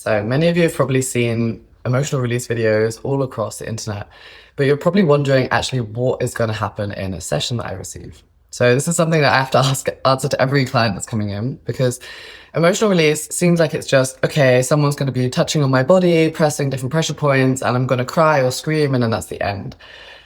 So many of you have probably seen emotional release videos all across the internet, but you're probably wondering actually what is going to happen in a session that I receive. So this is something that I have to answer to every client that's coming in, because emotional release seems like it's just, okay, someone's going to be touching on my body, pressing different pressure points, and I'm going to cry or scream, and then that's the end.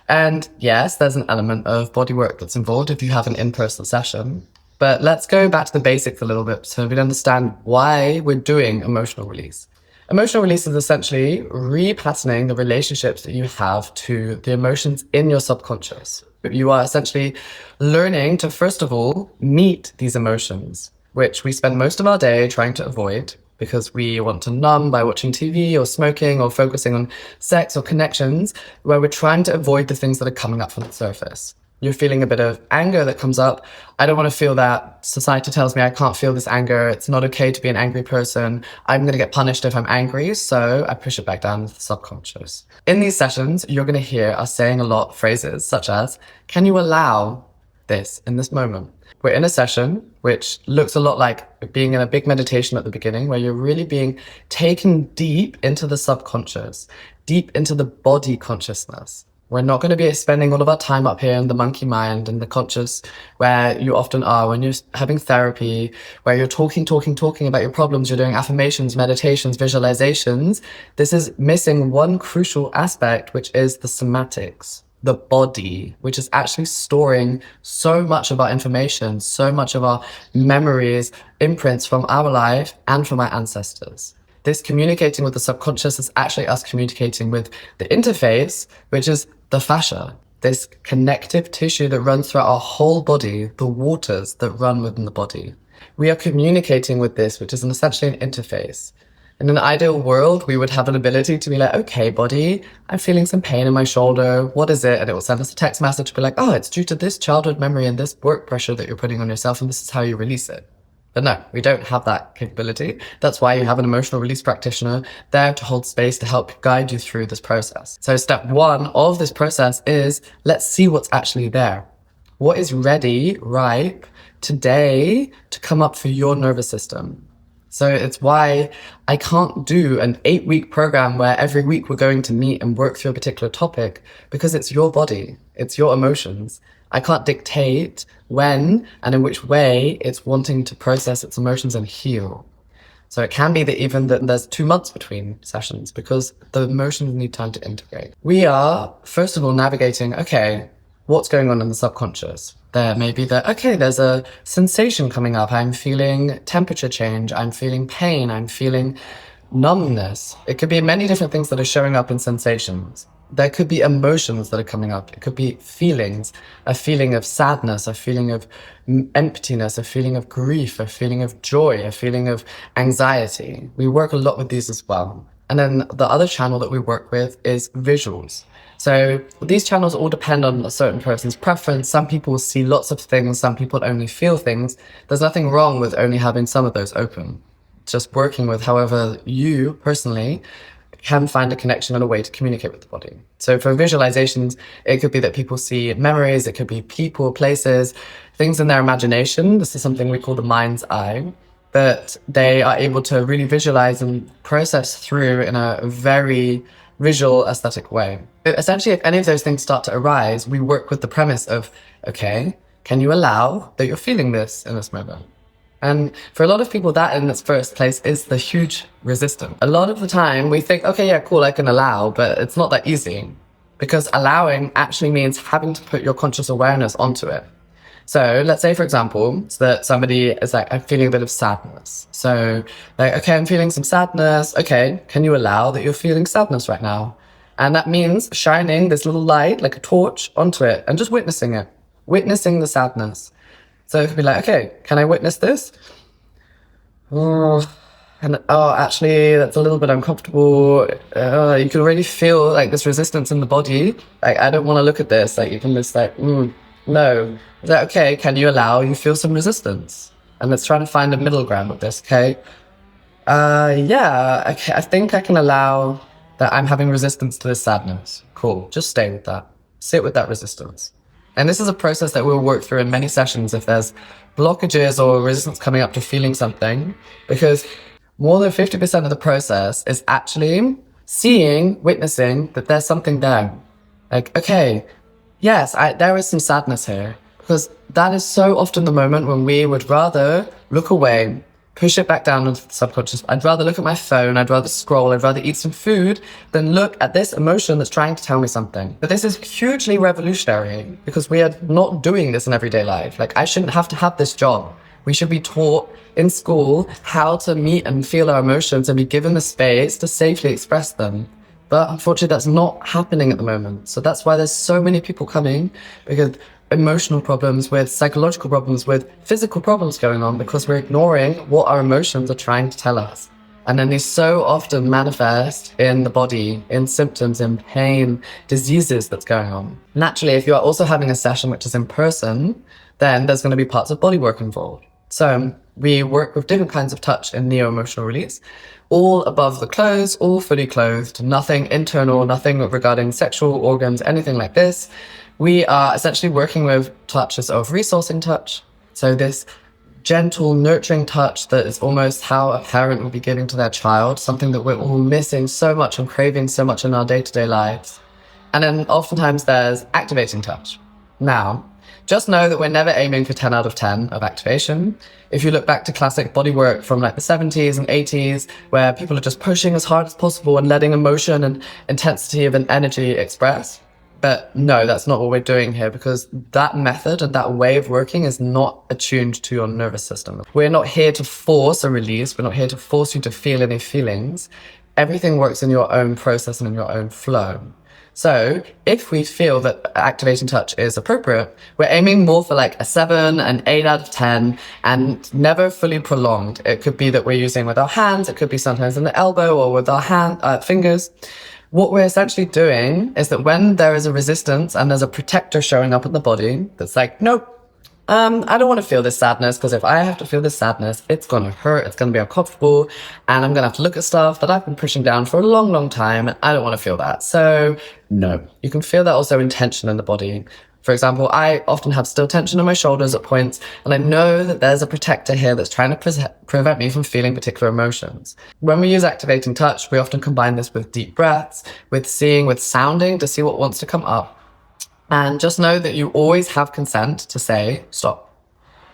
And yes, there's an element of bodywork that's involved if you have an in-person session. But let's go back to the basics a little bit so we understand why we're doing emotional release. Emotional release is essentially repatterning the relationships that you have to the emotions in your subconscious. You are essentially learning to, first of all, meet these emotions, which we spend most of our day trying to avoid because we want to numb by watching TV or smoking or focusing on sex or connections, where we're trying to avoid the things that are coming up from the surface. You're feeling a bit of anger that comes up. I don't want to feel that. Society tells me I can't feel this anger. It's not okay to be an angry person. I'm going to get punished if I'm angry. So I push it back down into the subconscious. In these sessions, you're going to hear us saying a lot of phrases such as, can you allow this in this moment? We're in a session which looks a lot like being in a big meditation at the beginning, where you're really being taken deep into the subconscious, deep into the body consciousness. We're not going to be spending all of our time up here in the monkey mind and the conscious, where you often are when you're having therapy, where you're talking about your problems, you're doing affirmations, meditations, visualizations. This is missing one crucial aspect, which is the somatics, the body, which is actually storing so much of our information, so much of our memories, imprints from our life and from our ancestors. This communicating with the subconscious is actually us communicating with the interface, which is the fascia, this connective tissue that runs throughout our whole body, the waters that run within the body. We are communicating with this, which is essentially an interface. In an ideal world, we would have an ability to be like, okay, body, I'm feeling some pain in my shoulder. What is it? And it will send us a text message to be like, oh, it's due to this childhood memory and this work pressure that you're putting on yourself, and this is how you release it. But no, we don't have that capability. That's why you have an emotional release practitioner there to hold space to help guide you through this process. So step one of this process is, let's see what's actually there. What is ready, ripe today to come up for your nervous system? So it's why I can't do an 8-week program where every week we're going to meet and work through a particular topic, because it's your body, it's your emotions. I can't dictate when and in which way it's wanting to process its emotions and heal. So it can be that even that there's 2 months between sessions because the emotions need time to integrate. We are, first of all, navigating, okay, what's going on in the subconscious? There may be that, okay, there's a sensation coming up. I'm feeling temperature change. I'm feeling pain. I'm feeling numbness. It could be many different things that are showing up in sensations. There could be emotions that are coming up. It could be feelings, a feeling of sadness, a feeling of emptiness, a feeling of grief, a feeling of joy, a feeling of anxiety. We work a lot with these as well. And then the other channel that we work with is visuals. So these channels all depend on a certain person's preference. Some people see lots of things, some people only feel things. There's nothing wrong with only having some of those open. Just working with however you personally can find a connection and a way to communicate with the body. So for visualizations, it could be that people see memories, it could be people, places, things in their imagination. This is something we call the mind's eye, that they are able to really visualize and process through in a very visual, aesthetic way. Essentially, if any of those things start to arise, we work with the premise of, okay, can you allow that you're feeling this in this moment? And for a lot of people, that in its first place is the huge resistance. A lot of the time we think, okay, yeah, cool, I can allow, but it's not that easy, because allowing actually means having to put your conscious awareness onto it. So let's say, for example, that somebody is like, I'm feeling a bit of sadness. So like, okay, I'm feeling some sadness. Okay, can you allow that you're feeling sadness right now? And that means shining this little light, like a torch, onto it and just witnessing it, witnessing the sadness. So it could be like, okay, can I witness this? Actually, that's a little bit uncomfortable. You can already feel like this resistance in the body. Like, I don't want to look at this. Like, you can just like, no. Is that okay? Can you allow you feel some resistance? And let's try to find a middle ground with this, okay? Yeah, okay, I think I can allow that I'm having resistance to this sadness. Cool, just stay with that. Sit with that resistance. And this is a process that we'll work through in many sessions if there's blockages or resistance coming up to feeling something, because more than 50% of the process is actually seeing, witnessing that there's something there. Like, okay, yes, there is some sadness here, because that is so often the moment when we would rather look away, push it back down into the subconscious. I'd rather look at my phone, I'd rather scroll, I'd rather eat some food than look at this emotion that's trying to tell me something. But this is hugely revolutionary because we are not doing this in everyday life. Like, I shouldn't have to have this job. We should be taught in school how to meet and feel our emotions and be given the space to safely express them. But unfortunately, that's not happening at the moment. So that's why there's so many people coming, because emotional problems, with psychological problems, with physical problems going on, because we're ignoring what our emotions are trying to tell us. And then these so often manifest in the body, in symptoms, in pain, diseases that's going on. Naturally, if you are also having a session which is in person, then there's going to be parts of bodywork involved. So we work with different kinds of touch in neo-emotional release, all above the clothes, all fully clothed, nothing internal, nothing regarding sexual organs, anything like this. We are essentially working with touches of resourcing touch. So this gentle, nurturing touch that is almost how a parent would be giving to their child, something that we're all missing so much and craving so much in our day-to-day lives. And then oftentimes there's activating touch. Now, just know that we're never aiming for 10 out of 10 of activation. If you look back to classic bodywork from like the 70s and 80s, where people are just pushing as hard as possible and letting emotion and intensity of an energy express. But no, that's not what we're doing here, because that method and that way of working is not attuned to your nervous system. We're not here to force a release. We're not here to force you to feel any feelings. Everything works in your own process and in your own flow. So if we feel that activating touch is appropriate, we're aiming more for like a 7, an 8 out of 10, and never fully prolonged. It could be that we're using with our hands. It could be sometimes in the elbow or with our fingers. What we're essentially doing is that when there is a resistance and there's a protector showing up in the body that's like, nope, I don't want to feel this sadness, because if I have to feel this sadness, it's going to hurt, it's going to be uncomfortable, and I'm going to have to look at stuff that I've been pushing down for a long, long time, and I don't want to feel that. So no, you can feel that also in tension in the body. For example, I often have still tension in my shoulders at points, and I know that there's a protector here that's trying to prevent me from feeling particular emotions. When we use activating touch, we often combine this with deep breaths, with seeing, with sounding to see what wants to come up. And just know that you always have consent to say, stop.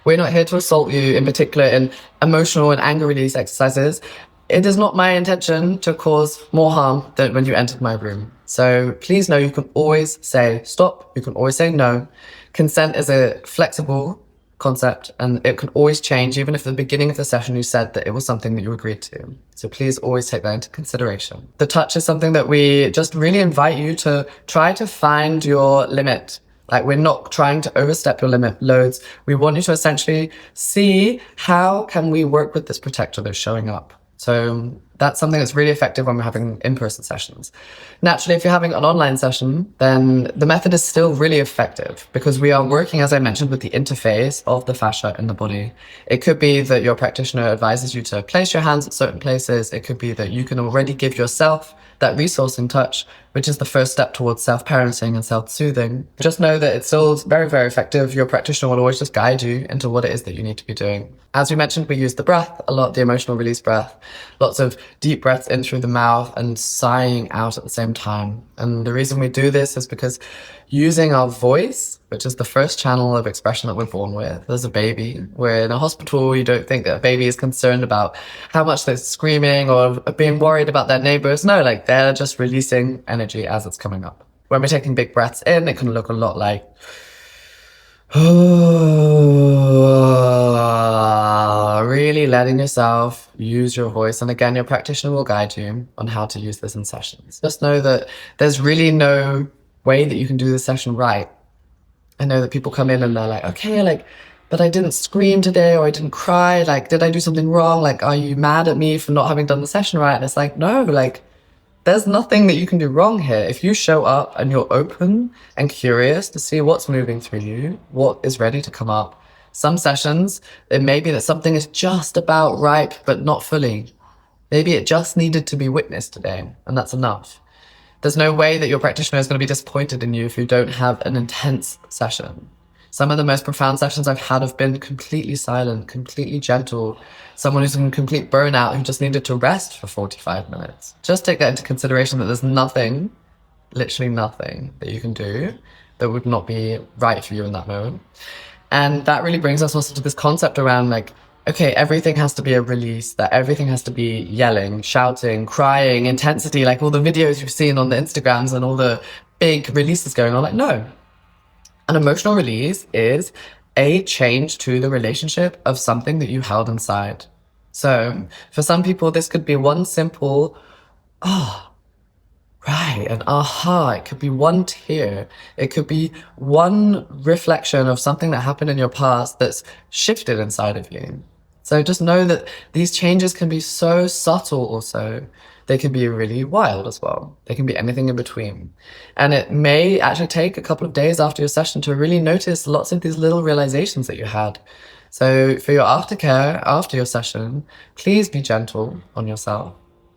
We're not here to assault you, in particular in emotional and anger release exercises. It is not my intention to cause more harm than when you entered my room. So please know you can always say stop. You can always say no. Consent is a flexible concept, and it can always change, even if at the beginning of the session you said that it was something that you agreed to. So please always take that into consideration. The touch is something that we just really invite you to try to find your limit. Like, we're not trying to overstep your limit loads. We want you to essentially see, how can we work with this protector that's showing up? So that's something that's really effective when we're having in-person sessions. Naturally, if you're having an online session, then the method is still really effective, because we are working, as I mentioned, with the interface of the fascia in the body. It could be that your practitioner advises you to place your hands at certain places. It could be that you can already give yourself that resource in touch, which is the first step towards self-parenting and self-soothing. Just know that it's still very, very effective. Your practitioner will always just guide you into what it is that you need to be doing. As we mentioned, we use the breath a lot, the emotional release breath, lots of deep breaths in through the mouth and sighing out at the same time. And the reason we do this is because using our voice, which is the first channel of expression that we're born with as a baby. We're in a hospital. You don't think that a baby is concerned about how much they're screaming or being worried about their neighbors. No, like, they're just releasing energy as it's coming up. When we're taking big breaths in, it can look a lot like really letting yourself use your voice. And again, your practitioner will guide you on how to use this in sessions. Just know that there's really no way that you can do this session right. I know that people come in and they're like, okay, like, but I didn't scream today, or I didn't cry. Like, did I do something wrong? Like, are you mad at me for not having done the session right? And it's like, no, like, there's nothing that you can do wrong here. If you show up and you're open and curious to see what's moving through you, what is ready to come up. Some sessions, it may be that something is just about ripe, but not fully. Maybe it just needed to be witnessed today, and that's enough. There's no way that your practitioner is going to be disappointed in you if you don't have an intense session. Some of the most profound sessions I've had have been completely silent, completely gentle. Someone who's in complete burnout who just needed to rest for 45 minutes. Just take that into consideration that there's nothing, literally nothing that you can do that would not be right for you in that moment. And that really brings us also to this concept around like, okay, everything has to be a release, that everything has to be yelling, shouting, crying, intensity, like all the videos you've seen on the Instagrams and all the big releases going on. Like, no. An emotional release is a change to the relationship of something that you held inside. So for some people, this could be one simple, right, an aha. It could be one tear. It could be one reflection of something that happened in your past that's shifted inside of you. So just know that these changes can be so subtle also. They can be really wild as well. They can be anything in between. And it may actually take a couple of days after your session to really notice lots of these little realizations that you had. So for your aftercare, after your session, please be gentle on yourself.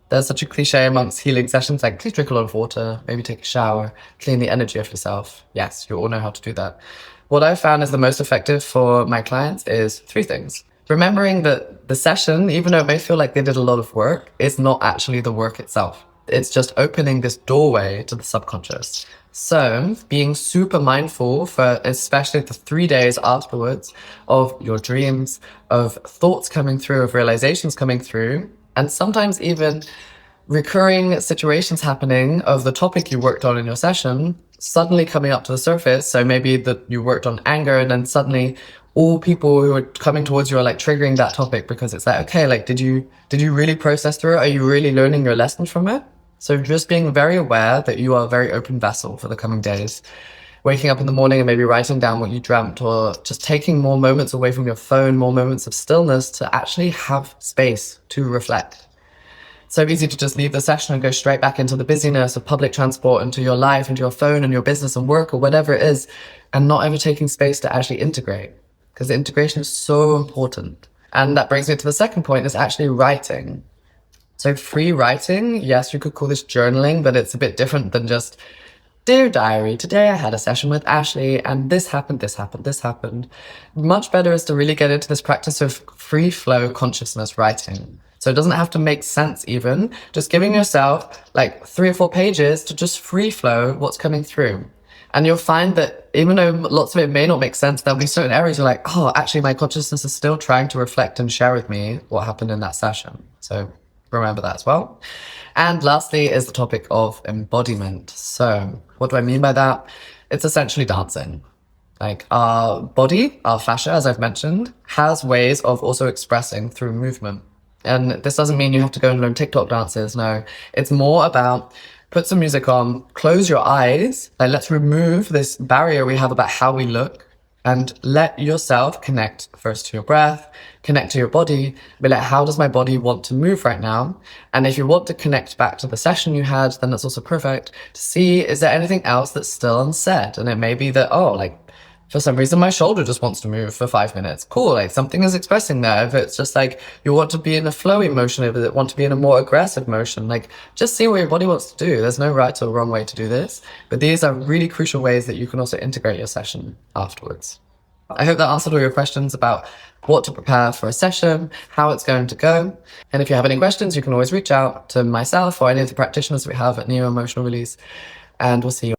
There's such a cliche amongst healing sessions, like please drink a lot of water, maybe take a shower, clean the energy of yourself. Yes, you all know how to do that. What I've found is the most effective for my clients is three things. Remembering that the session, even though it may feel like they did a lot of work, is not actually the work itself. It's just opening this doorway to the subconscious. So being super mindful for especially the 3 days afterwards of your dreams, of thoughts coming through, of realizations coming through, and sometimes even recurring situations happening of the topic you worked on in your session suddenly coming up to the surface. So maybe that you worked on anger and then suddenly all people who are coming towards you are like triggering that topic because it's like, okay, like, did you really process through it? Are you really learning your lessons from it? So just being very aware that you are a very open vessel for the coming days. Waking up in the morning and maybe writing down what you dreamt, or just taking more moments away from your phone, more moments of stillness to actually have space to reflect. So easy to just leave the session and go straight back into the busyness of public transport, into your life, into your phone and your business and work or whatever it is, and not ever taking space to actually integrate, because the integration is so important. And that brings me to the second point, is actually writing. So free writing, yes, you could call this journaling, but it's a bit different than just, dear diary, today I had a session with Ashley and this happened, this happened, this happened. Much better is to really get into this practice of free flow consciousness writing. So it doesn't have to make sense even, just giving yourself like 3 or 4 pages to just free flow what's coming through. And you'll find that even though lots of it may not make sense, there'll be certain areas you're like, oh, actually my consciousness is still trying to reflect and share with me what happened in that session. So remember that as well. And lastly is the topic of embodiment. So what do I mean by that? It's essentially dancing. Like our body, our fascia, as I've mentioned, has ways of also expressing through movement. And this doesn't mean you have to go and learn TikTok dances. No, it's more about put some music on, close your eyes, like let's remove this barrier we have about how we look, and let yourself connect first to your breath, connect to your body, be like, how does my body want to move right now? And if you want to connect back to the session you had, then that's also perfect to see, is there anything else that's still unsaid? And it may be that, oh, like for some reason my shoulder just wants to move for 5 minutes. Cool, like something is expressing there. If it's just like you want to be in a flowy motion, if you want to be in a more aggressive motion, like just see what your body wants to do. There's no right or wrong way to do this, but these are really crucial ways that you can also integrate your session afterwards. I hope that answered all your questions about what to prepare for a session, how it's going to go. And if you have any questions, you can always reach out to myself or any of the practitioners we have at Neo Emotional Release, and we'll see you.